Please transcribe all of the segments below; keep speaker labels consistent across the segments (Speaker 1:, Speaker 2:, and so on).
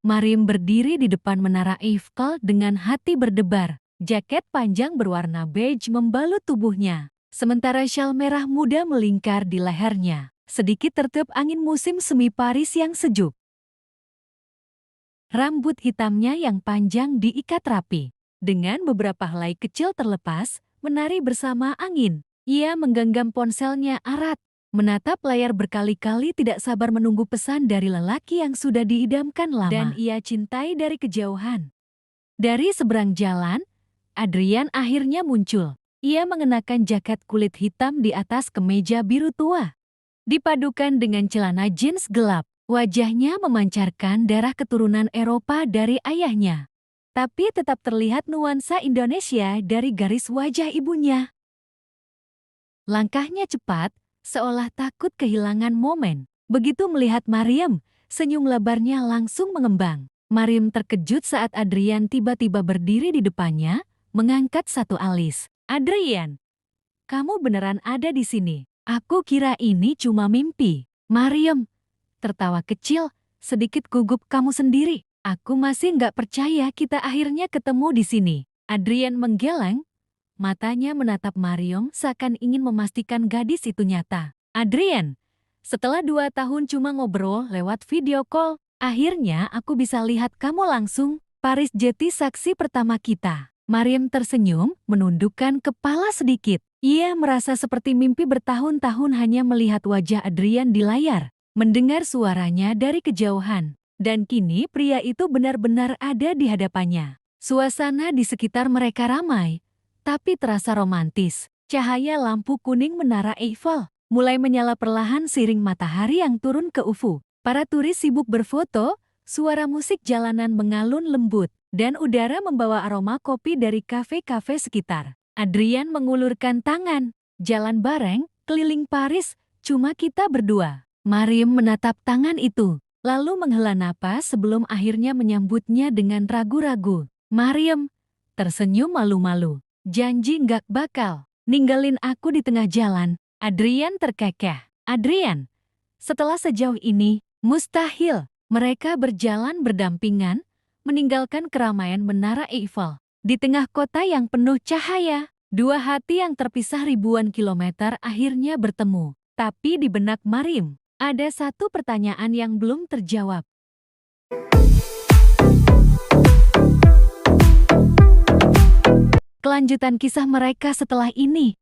Speaker 1: Marim berdiri di depan menara Eiffel dengan hati berdebar. Jaket panjang berwarna beige membalut tubuhnya, sementara syal merah muda melingkar di lehernya. Sedikit tertiup angin musim semi Paris yang sejuk. Rambut hitamnya yang panjang diikat rapi. Dengan beberapa helai kecil terlepas, menari bersama angin. Ia menggenggam ponselnya erat, menatap layar berkali-kali tidak sabar menunggu pesan dari lelaki yang sudah diidamkan lama. Dan ia cintai dari kejauhan. Dari seberang jalan, Adrian akhirnya muncul. Ia mengenakan jaket kulit hitam di atas kemeja biru tua. Dipadukan dengan celana jeans gelap, wajahnya memancarkan darah keturunan Eropa dari ayahnya. Tapi tetap terlihat nuansa Indonesia dari garis wajah ibunya. Langkahnya cepat, seolah takut kehilangan momen. Begitu melihat Maryam, senyum lebarnya langsung mengembang. Maryam terkejut saat Adrian tiba-tiba berdiri di depannya, mengangkat satu alis. "Adrian, kamu beneran ada di sini? Aku kira ini cuma mimpi." Maryam tertawa kecil, sedikit gugup. "Kamu sendiri? Aku masih nggak percaya kita akhirnya ketemu di sini." Adrian menggeleng, matanya menatap Maryam seakan ingin memastikan gadis itu nyata. "Adrian, setelah 2 tahun cuma ngobrol lewat video call, akhirnya aku bisa lihat kamu langsung. Paris jadi saksi pertama kita." Maryam tersenyum, menundukkan kepala sedikit. Ia merasa seperti mimpi bertahun-tahun hanya melihat wajah Adrian di layar, mendengar suaranya dari kejauhan. Dan kini pria itu benar-benar ada di hadapannya. Suasana di sekitar mereka ramai, tapi terasa romantis. Cahaya lampu kuning menara Eiffel mulai menyala perlahan seiring matahari yang turun ke ufuk. Para turis sibuk berfoto, suara musik jalanan mengalun lembut, dan udara membawa aroma kopi dari kafe-kafe sekitar. Adrian mengulurkan tangan. "Jalan bareng, keliling Paris, cuma kita berdua." Maryam menatap tangan itu, lalu menghela napas sebelum akhirnya menyambutnya dengan ragu-ragu. Maryam tersenyum malu-malu. "Janji nggak bakal ninggalin aku di tengah jalan." Adrian terkekeh. "Adrian, setelah sejauh ini, mustahil." Mereka berjalan berdampingan, meninggalkan keramaian menara Eiffel. Di tengah kota yang penuh cahaya, dua hati yang terpisah ribuan kilometer akhirnya bertemu. Tapi di benak Maryam, ada satu pertanyaan yang belum terjawab. Kelanjutan kisah mereka setelah ini.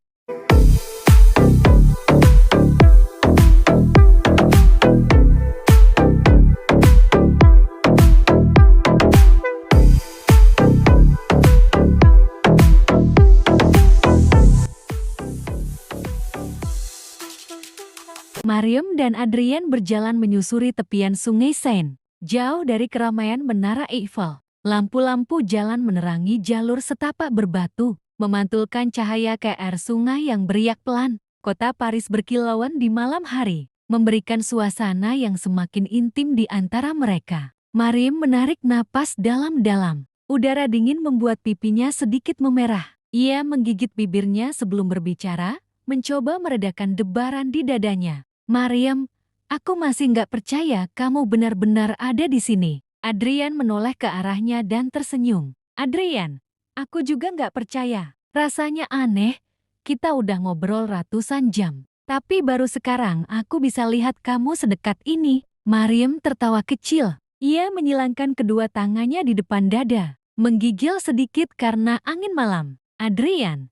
Speaker 1: Maryam dan Adrian berjalan menyusuri tepian sungai Seine, jauh dari keramaian menara Eiffel. Lampu-lampu jalan menerangi jalur setapak berbatu, memantulkan cahaya ke air sungai yang beriak pelan. Kota Paris berkilauan di malam hari, memberikan suasana yang semakin intim di antara mereka. Maryam menarik napas dalam-dalam. Udara dingin membuat pipinya sedikit memerah. Ia menggigit bibirnya sebelum berbicara, mencoba meredakan debaran di dadanya. "Maryam, aku masih nggak percaya kamu benar-benar ada di sini." Adrian menoleh ke arahnya dan tersenyum. "Adrian, aku juga nggak percaya. Rasanya aneh, kita udah ngobrol ratusan jam. Tapi baru sekarang aku bisa lihat kamu sedekat ini." Maryam tertawa kecil. Ia menyilangkan kedua tangannya di depan dada, menggigil sedikit karena angin malam. Adrian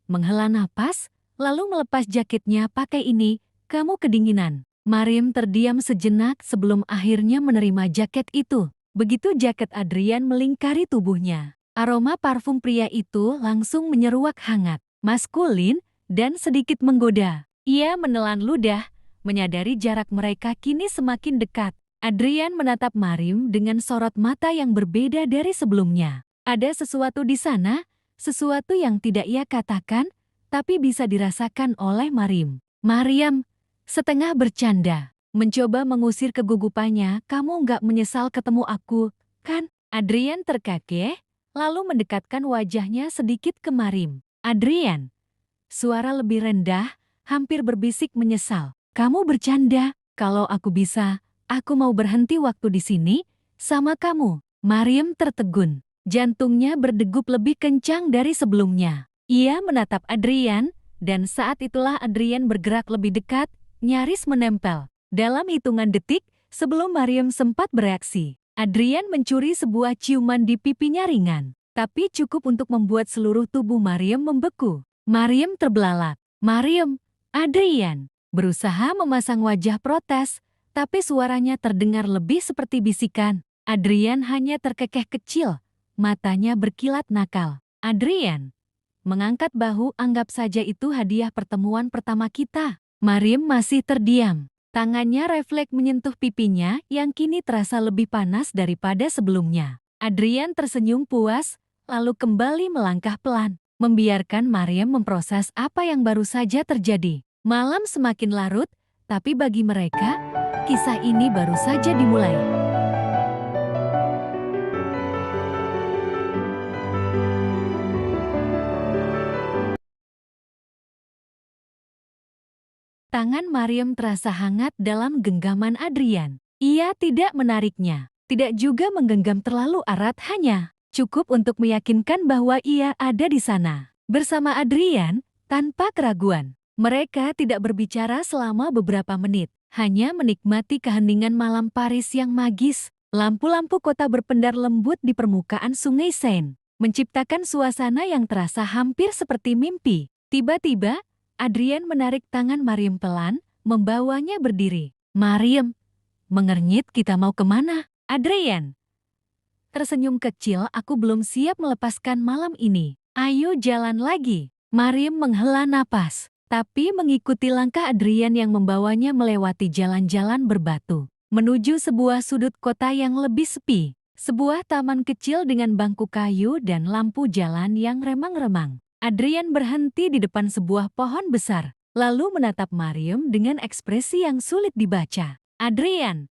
Speaker 1: menghela napas, lalu melepas jaketnya. "Pakai ini, kamu kedinginan." Maryam terdiam sejenak sebelum akhirnya menerima jaket itu. Begitu jaket Adrian melingkari tubuhnya, aroma parfum pria itu langsung menyeruak hangat, maskulin, dan sedikit menggoda. Ia menelan ludah, menyadari jarak mereka kini semakin dekat. Adrian menatap Maryam dengan sorot mata yang berbeda dari sebelumnya. Ada sesuatu di sana, sesuatu yang tidak ia katakan, tapi bisa dirasakan oleh Maryam. Maryam setengah bercanda, mencoba mengusir kegugupannya. "Kamu nggak menyesal ketemu aku, kan?" Adrian terkekeh, lalu mendekatkan wajahnya sedikit ke Maryam. "Adrian," suara lebih rendah, hampir berbisik menyesal. "Kamu bercanda? Kalau aku bisa, aku mau berhenti waktu di sini, Sama kamu. Maryam tertegun. Jantungnya berdegup lebih kencang dari sebelumnya. Ia menatap Adrian, dan saat itulah Adrian bergerak lebih dekat, nyaris menempel. Dalam hitungan detik, sebelum Maryam sempat bereaksi, Adrian mencuri sebuah ciuman di pipinya ringan. Tapi cukup untuk membuat seluruh tubuh Maryam membeku. Maryam terbelalak. Maryam, Adrian, berusaha memasang wajah protes, tapi suaranya terdengar lebih seperti bisikan. Adrian hanya terkekeh kecil, matanya berkilat nakal. Adrian mengangkat bahu, anggap saja itu hadiah pertemuan pertama kita. Maryam masih terdiam. Tangannya refleks menyentuh pipinya yang kini terasa lebih panas daripada sebelumnya. Adrian tersenyum puas, lalu kembali melangkah pelan, membiarkan Maryam memproses apa yang baru saja terjadi. Malam semakin larut, tapi bagi mereka, kisah ini baru saja dimulai. Tangan Maryam terasa hangat dalam genggaman Adrian. Ia tidak menariknya, tidak juga menggenggam terlalu erat, hanya cukup untuk meyakinkan bahwa ia ada di sana. Bersama Adrian, tanpa keraguan. Mereka tidak berbicara selama beberapa menit, hanya menikmati keheningan malam Paris yang magis. Lampu-lampu kota berpendar lembut di permukaan sungai Seine, menciptakan suasana yang terasa hampir seperti mimpi. Tiba-tiba, Adrian menarik tangan Maryam pelan, membawanya berdiri. Maryam, mengernyit, kita mau kemana? Adrian tersenyum kecil, aku belum siap melepaskan malam ini. Ayo jalan lagi. Maryam menghela napas, tapi mengikuti langkah Adrian yang membawanya melewati jalan-jalan berbatu, menuju sebuah sudut kota yang lebih sepi. Sebuah taman kecil dengan bangku kayu dan lampu jalan yang remang-remang. Adrian berhenti di depan sebuah pohon besar, lalu menatap Maryam dengan ekspresi yang sulit dibaca. Adrian,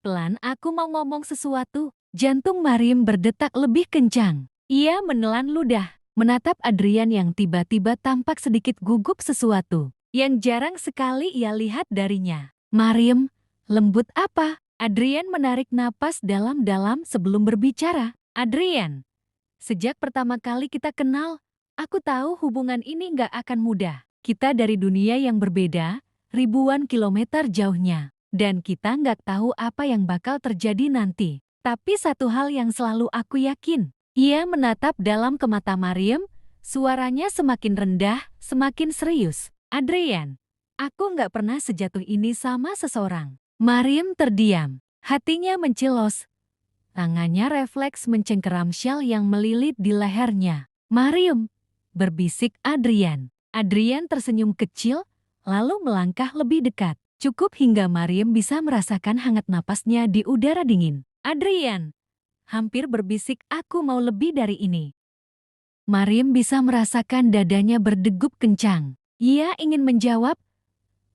Speaker 1: pelan, aku mau ngomong sesuatu. Jantung Maryam berdetak lebih kencang. Ia menelan ludah, menatap Adrian yang tiba-tiba tampak sedikit gugup sesuatu yang jarang sekali ia lihat darinya. Maryam, lembut apa? Adrian menarik napas dalam-dalam sebelum berbicara. Adrian, sejak pertama kali kita kenal, aku tahu hubungan ini nggak akan mudah. Kita dari dunia yang berbeda, ribuan kilometer jauhnya. Dan kita nggak tahu apa yang bakal terjadi nanti. Tapi satu hal yang selalu aku yakin. Ia menatap dalam ke mata Maryam, suaranya semakin rendah, semakin serius. Adrian, aku nggak pernah sejatuh ini sama seseorang. Maryam terdiam, hatinya mencilos. Tangannya refleks mencengkeram syal yang melilit di lehernya. Maryam, berbisik Adrian. Adrian tersenyum kecil, lalu melangkah lebih dekat. Cukup hingga Maryam bisa merasakan hangat napasnya di udara dingin. Adrian, hampir berbisik, aku mau lebih dari ini. Maryam bisa merasakan dadanya berdegup kencang. Ia ingin menjawab,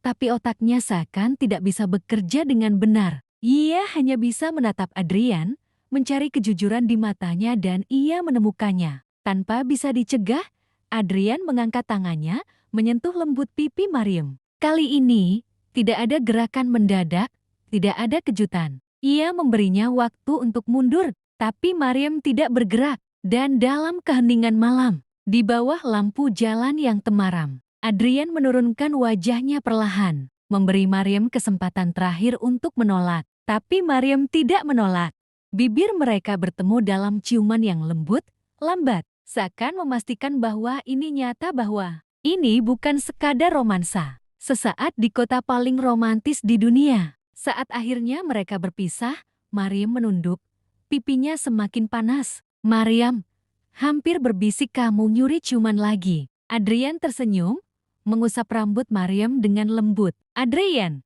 Speaker 1: tapi otaknya seakan tidak bisa bekerja dengan benar. Ia hanya bisa menatap Adrian, mencari kejujuran di matanya dan ia menemukannya. Tanpa bisa dicegah, Adrian mengangkat tangannya, menyentuh lembut pipi Maryam. Kali ini, tidak ada gerakan mendadak, tidak ada kejutan. Ia memberinya waktu untuk mundur, tapi Maryam tidak bergerak. Dan dalam keheningan malam, di bawah lampu jalan yang temaram, Adrian menurunkan wajahnya perlahan, memberi Maryam kesempatan terakhir untuk menolak. Tapi Maryam tidak menolak. Bibir mereka bertemu dalam ciuman yang lembut, lambat, seakan memastikan bahwa ini nyata, bahwa ini bukan sekadar romansa. Sesaat di kota paling romantis di dunia. Saat akhirnya mereka berpisah, Maryam menunduk. Pipinya semakin panas. Maryam, hampir berbisik, kamu nyuri ciuman lagi. Adrian tersenyum, mengusap rambut Maryam dengan lembut. Adrian,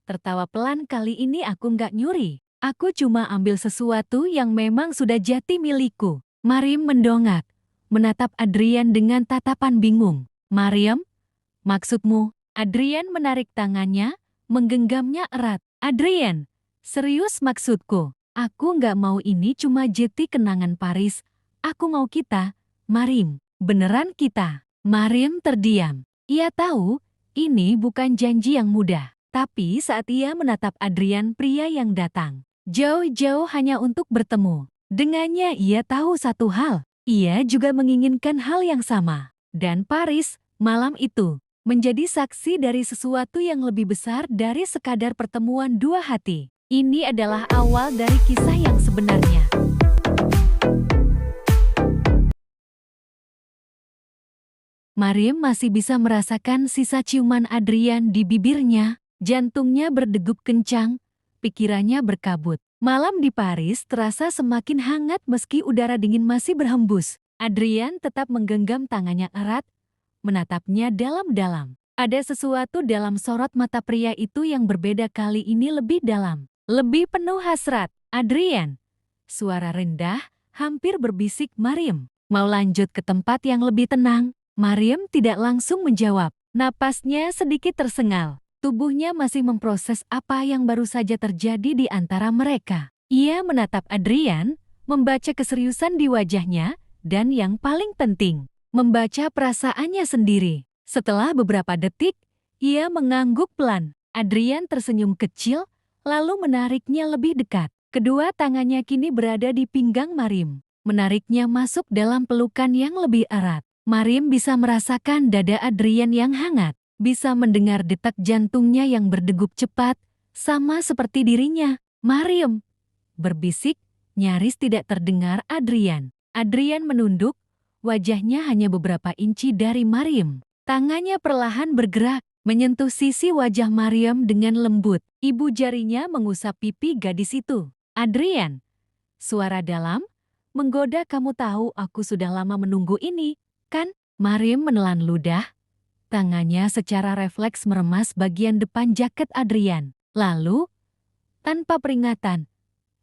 Speaker 1: tertawa pelan, kali ini aku nggak nyuri. Aku cuma ambil sesuatu yang memang sudah jati milikku. Maryam mendongak, menatap Adrian dengan tatapan bingung. Maryam, maksudmu? Adrian menarik tangannya, menggenggamnya erat. Adrian, serius maksudku. Aku nggak mau ini cuma jeti kenangan Paris. Aku mau kita, Maryam, beneran kita. Maryam terdiam. Ia tahu, ini bukan janji yang mudah. Tapi saat ia menatap Adrian, pria yang datang jauh-jauh hanya untuk bertemu. Dengannya ia tahu satu hal, ia juga menginginkan hal yang sama. Dan Paris, malam itu, menjadi saksi dari sesuatu yang lebih besar dari sekadar pertemuan dua hati. Ini adalah awal dari kisah yang sebenarnya. Maryam masih bisa merasakan sisa ciuman Adrian di bibirnya, jantungnya berdegup kencang, pikirannya berkabut. Malam di Paris terasa semakin hangat meski udara dingin masih berhembus. Adrian tetap menggenggam tangannya erat, menatapnya dalam-dalam. Ada sesuatu dalam sorot mata pria itu yang berbeda kali ini lebih dalam, lebih penuh hasrat. Adrian, suara rendah, hampir berbisik Maryam. Mau lanjut ke tempat yang lebih tenang? Maryam tidak langsung menjawab. Napasnya sedikit tersengal. Tubuhnya masih memproses apa yang baru saja terjadi di antara mereka. Ia menatap Adrian, membaca keseriusan di wajahnya, dan yang paling penting, membaca perasaannya sendiri. Setelah beberapa detik, ia mengangguk pelan. Adrian tersenyum kecil, lalu menariknya lebih dekat. Kedua tangannya kini berada di pinggang Maryam, menariknya masuk dalam pelukan yang lebih erat. Maryam bisa merasakan dada Adrian yang hangat, bisa mendengar detak jantungnya yang berdegup cepat, sama seperti dirinya. Maryam, berbisik, nyaris tidak terdengar Adrian. Adrian menunduk, wajahnya hanya beberapa inci dari Maryam. Tangannya perlahan bergerak, menyentuh sisi wajah Maryam dengan lembut. Ibu jarinya mengusap pipi gadis itu. Adrian, suara dalam, menggoda. Kamu tahu aku sudah lama menunggu ini, kan? Maryam menelan ludah. Tangannya secara refleks meremas bagian depan jaket Adrian. Lalu, tanpa peringatan,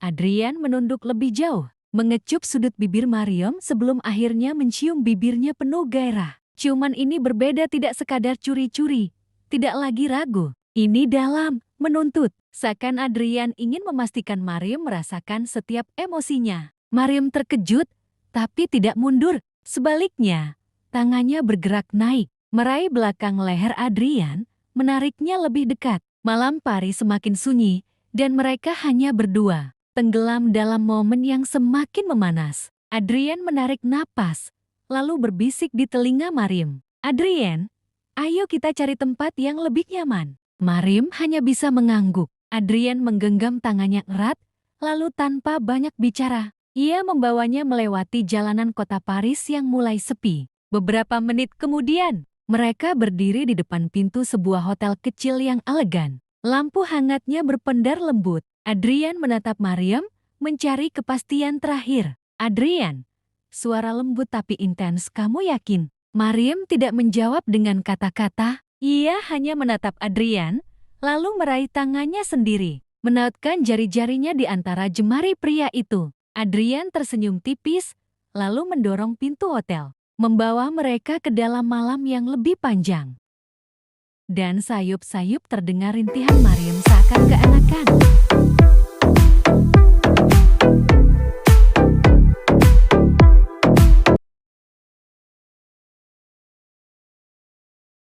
Speaker 1: Adrian menunduk lebih jauh, mengecup sudut bibir Maryam sebelum akhirnya mencium bibirnya penuh gairah. Ciuman ini berbeda, tidak sekadar curi-curi, tidak lagi ragu. Ini dalam, menuntut. Seakan Adrian ingin memastikan Maryam merasakan setiap emosinya. Maryam terkejut, tapi tidak mundur. Sebaliknya, tangannya bergerak naik, meraih belakang leher Adrian, menariknya lebih dekat. Malam Paris semakin sunyi, dan mereka hanya berdua, tenggelam dalam momen yang semakin memanas. Adrian menarik napas, lalu berbisik di telinga Maryam. Adrian, ayo kita cari tempat yang lebih nyaman. Maryam hanya bisa mengangguk. Adrian menggenggam tangannya erat, lalu tanpa banyak bicara, ia membawanya melewati jalanan kota Paris yang mulai sepi. Beberapa menit kemudian, mereka berdiri di depan pintu sebuah hotel kecil yang elegan. Lampu hangatnya berpendar lembut. Adrian menatap Maryam, mencari kepastian terakhir. Adrian, suara lembut tapi intens, kamu yakin? Maryam tidak menjawab dengan kata-kata. Ia hanya menatap Adrian, lalu meraih tangannya sendiri, menautkan jari-jarinya di antara jemari pria itu. Adrian tersenyum tipis, lalu mendorong pintu hotel, membawa mereka ke dalam malam yang lebih panjang. Dan sayup-sayup terdengar rintihan Maryam seakan keanakan.